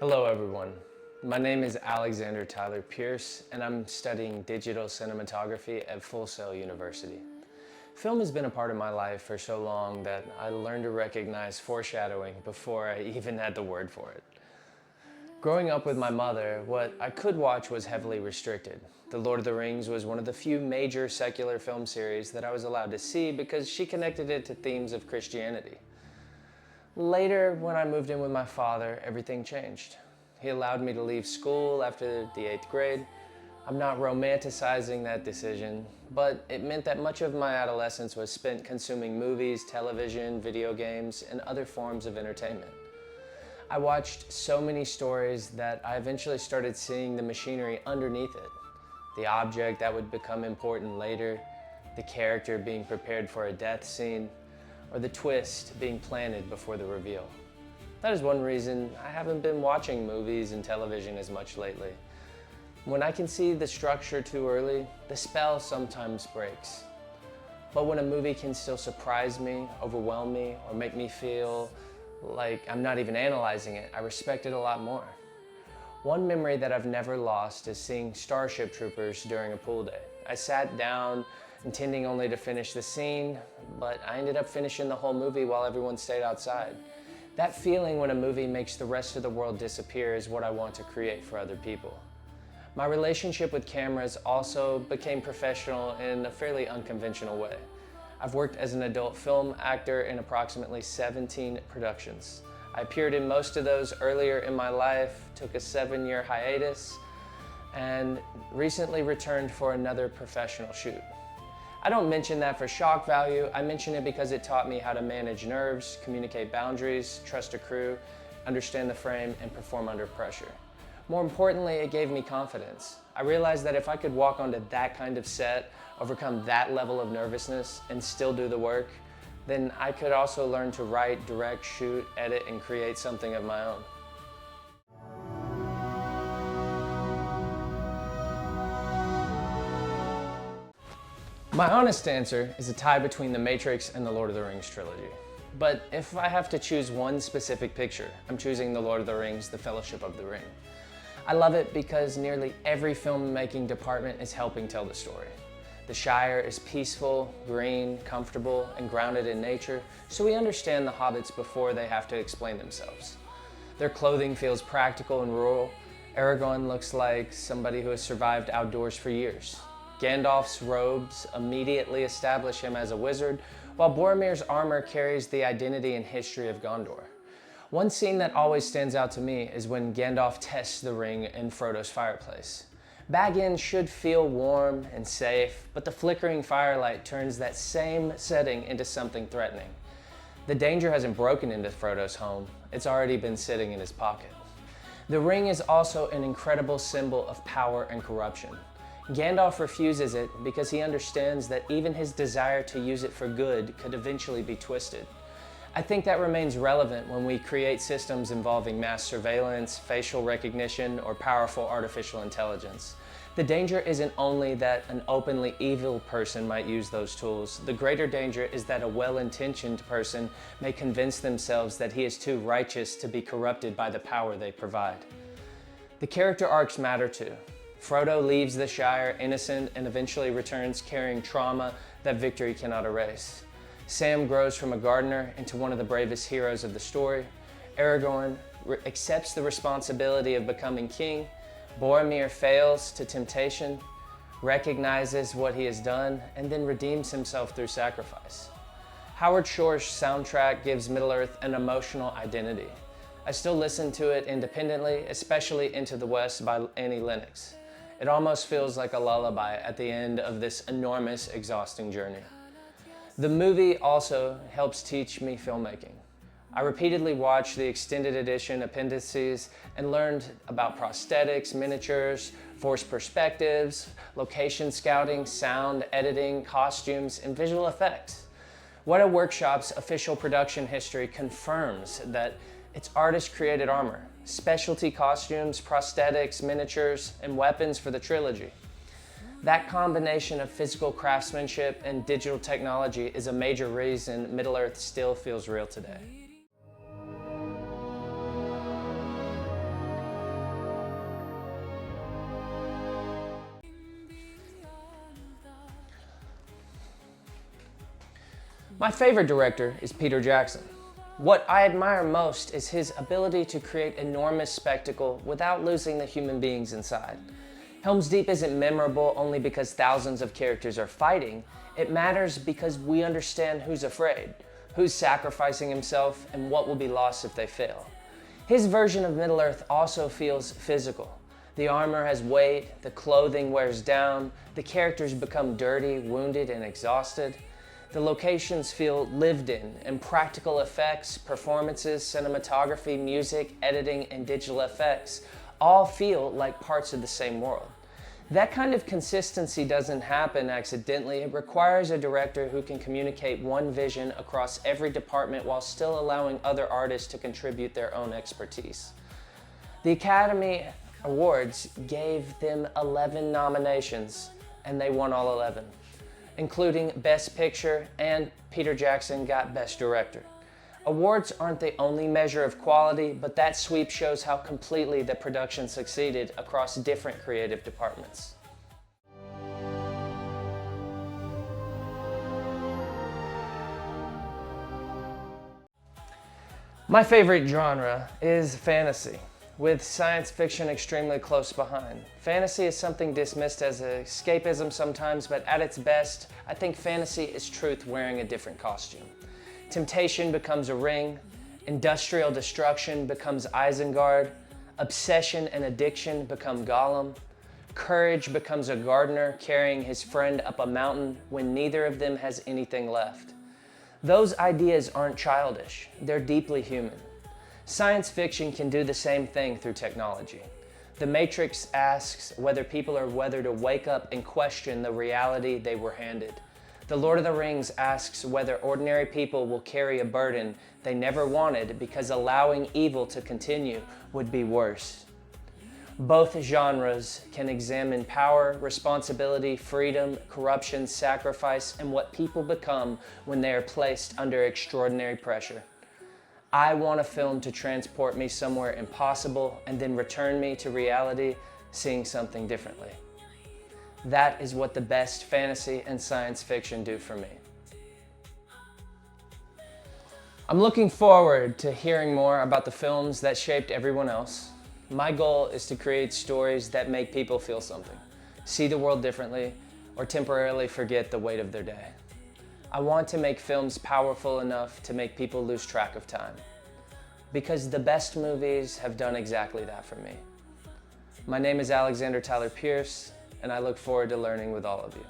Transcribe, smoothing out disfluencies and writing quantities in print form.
Hello everyone. My name is Alexander Tyler Pierce and I'm studying digital cinematography at Full Sail University. Film has been a part of my life for so long that I learned to recognize foreshadowing before I even had the word for it. Growing up with my mother, what I could watch was heavily restricted. The Lord of the Rings was one of the few major secular film series that I was allowed to see because she connected it to themes of Christianity. Later, when I moved in with my father, everything changed. He allowed me to leave school after the 8th grade. I'm not romanticizing that decision, but it meant that much of my adolescence was spent consuming movies, television, video games, and other forms of entertainment. I watched so many stories that I eventually started seeing the machinery underneath it. The object that would become important later, the character being prepared for a death scene, or the twist being planted before the reveal. That is one reason I haven't been watching movies and television as much lately. When I can see the structure too early, the spell sometimes breaks. But when a movie can still surprise me, overwhelm me, or make me feel like I'm not even analyzing it, I respect it a lot more. One memory that I've never lost is seeing Starship Troopers during a pool day. I sat down intending only to finish the scene, but I ended up finishing the whole movie while everyone stayed outside. That feeling when a movie makes the rest of the world disappear is what I want to create for other people. My relationship with cameras also became professional in a fairly unconventional way. I've worked as an adult film actor in approximately 17 productions. I appeared in most of those earlier in my life, took a 7-year hiatus, and recently returned for another professional shoot. I don't mention that for shock value, I mention it because it taught me how to manage nerves, communicate boundaries, trust a crew, understand the frame, and perform under pressure. More importantly, it gave me confidence. I realized that if I could walk onto that kind of set, overcome that level of nervousness, and still do the work, then I could also learn to write, direct, shoot, edit, and create something of my own. My honest answer is a tie between The Matrix and the Lord of the Rings trilogy. But if I have to choose one specific picture, I'm choosing The Lord of the Rings, The Fellowship of the Ring. I love it because nearly every filmmaking department is helping tell the story. The Shire is peaceful, green, comfortable, and grounded in nature, so we understand the hobbits before they have to explain themselves. Their clothing feels practical and rural. Aragorn looks like somebody who has survived outdoors for years. Gandalf's robes immediately establish him as a wizard, while Boromir's armor carries the identity and history of Gondor. One scene that always stands out to me is when Gandalf tests the ring in Frodo's fireplace. Back in should feel warm and safe, but the flickering firelight turns that same setting into something threatening. The danger hasn't broken into Frodo's home, it's already been sitting in his pocket. The ring is also an incredible symbol of power and corruption. Gandalf refuses it because he understands that even his desire to use it for good could eventually be twisted. I think that remains relevant when we create systems involving mass surveillance, facial recognition, or powerful artificial intelligence. The danger isn't only that an openly evil person might use those tools. The greater danger is that a well-intentioned person may convince themselves that he is too righteous to be corrupted by the power they provide. The character arcs matter too. Frodo leaves the Shire innocent and eventually returns carrying trauma that victory cannot erase. Sam grows from a gardener into one of the bravest heroes of the story. Aragorn accepts the responsibility of becoming king. Boromir fails to temptation, recognizes what he has done, and then redeems himself through sacrifice. Howard Shore's soundtrack gives Middle-earth an emotional identity. I still listen to it independently, especially Into the West by Annie Lennox. It almost feels like a lullaby at the end of this enormous, exhausting journey. The movie also helps teach me filmmaking. I repeatedly watched the extended edition appendices and learned about prosthetics, miniatures, forced perspectives, location scouting, sound, editing, costumes, and visual effects. Weta Workshop's official production history confirms that it's artist-created armor, specialty costumes, prosthetics, miniatures, and weapons for the trilogy. That combination of physical craftsmanship and digital technology is a major reason Middle-earth still feels real today. My favorite director is Peter Jackson. What I admire most is his ability to create enormous spectacle without losing the human beings inside. Helm's Deep isn't memorable only because thousands of characters are fighting. It matters because we understand who's afraid, who's sacrificing himself, and what will be lost if they fail. His version of Middle-earth also feels physical. The armor has weight, the clothing wears down, the characters become dirty, wounded, and exhausted. The locations feel lived in, and practical effects, performances, cinematography, music, editing, and digital effects all feel like parts of the same world. That kind of consistency doesn't happen accidentally. It requires a director who can communicate one vision across every department while still allowing other artists to contribute their own expertise. The Academy Awards gave them 11 nominations, and they won all 11, including Best Picture, and Peter Jackson got Best Director. Awards aren't the only measure of quality, but that sweep shows how completely the production succeeded across different creative departments. My favorite genre is fantasy, with science fiction extremely close behind. Fantasy is something dismissed as escapism sometimes, but at its best, I think fantasy is truth wearing a different costume. Temptation becomes a ring, industrial destruction becomes Isengard, obsession and addiction become Gollum, courage becomes a gardener carrying his friend up a mountain when neither of them has anything left. Those ideas aren't childish, they're deeply human. Science fiction can do the same thing through technology. The Matrix asks whether people are whether to wake up and question the reality they were handed. The Lord of the Rings asks whether ordinary people will carry a burden they never wanted because allowing evil to continue would be worse. Both genres can examine power, responsibility, freedom, corruption, sacrifice, and what people become when they are placed under extraordinary pressure. I want a film to transport me somewhere impossible and then return me to reality, seeing something differently. That is what the best fantasy and science fiction do for me. I'm looking forward to hearing more about the films that shaped everyone else. My goal is to create stories that make people feel something, see the world differently, or temporarily forget the weight of their day. I want to make films powerful enough to make people lose track of time. Because the best movies have done exactly that for me. My name is Alexander Tyler Pierce, and I look forward to learning with all of you.